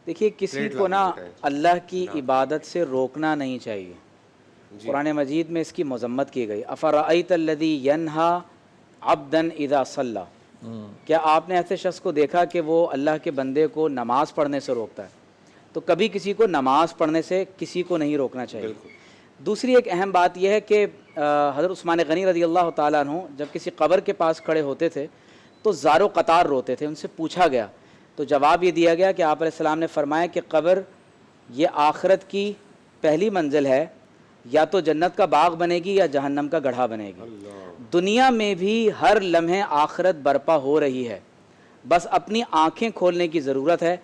دیکھیے کسی کو نا اللہ کی عبادت سے روکنا نہیں چاہیے. قرآن مجید میں اس کی مذمت کی گئی. افرأیت الذی ینہا عبدا اذا صلی، کیا آپ نے ایسے شخص کو دیکھا کہ وہ اللہ کے بندے کو نماز پڑھنے سے روکتا ہے؟ تو کبھی کسی کو نماز پڑھنے سے کسی کو نہیں روکنا چاہیے. دوسری ایک اہم بات یہ ہے کہ حضرت عثمان غنی رضی اللہ تعالیٰ عنہ جب کسی قبر کے پاس کھڑے ہوتے تھے تو زار و قطار روتے تھے. ان سے پوچھا گیا تو جواب یہ دیا گیا کہ آپ علیہ السلام نے فرمایا کہ قبر یہ آخرت کی پہلی منزل ہے، یا تو جنت کا باغ بنے گی یا جہنم کا گڑھا بنے گی. دنیا میں بھی ہر لمحے آخرت برپا ہو رہی ہے، بس اپنی آنکھیں کھولنے کی ضرورت ہے.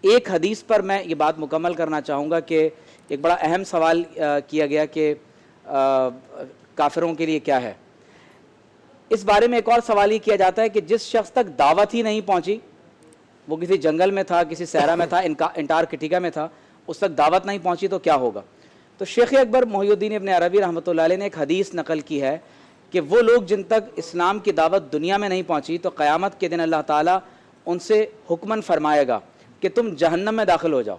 ایک حدیث پر میں یہ بات مکمل کرنا چاہوں گا کہ ایک بڑا اہم سوال کیا گیا کہ کافروں کے لیے کیا ہے. اس بارے میں ایک اور سوال یہ کیا جاتا ہے کہ جس شخص تک دعوت ہی نہیں پہنچی، وہ کسی جنگل میں تھا، کسی صحرا میں تھا، انٹارکٹیکا میں تھا، اس تک دعوت نہیں پہنچی تو کیا ہوگا؟ تو شیخ اکبر محی الدین ابن عربی رحمۃ اللہ علیہ نے ایک حدیث نقل کی ہے کہ وہ لوگ جن تک اسلام کی دعوت دنیا میں نہیں پہنچی تو قیامت کے دن اللہ تعالیٰ ان سے حکماً فرمائے گا کہ تم جہنم میں داخل ہو جاؤ.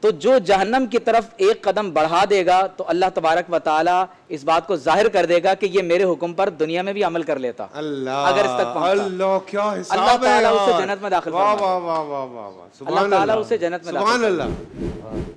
تو جو جہنم کی طرف ایک قدم بڑھا دے گا تو اللہ تبارک و تعالیٰ اس بات کو ظاہر کر دے گا کہ یہ میرے حکم پر دنیا میں بھی عمل کر لیتا. اگر اس تک پہنچتا اللہ کیا حساب ہے، اللہ تعالیٰ اسے جنت میں داخل فرمائے گا. واہ واہ واہ واہ واہ، اللہ تعالیٰ اسے جنت میں داخل سبحان اللہ.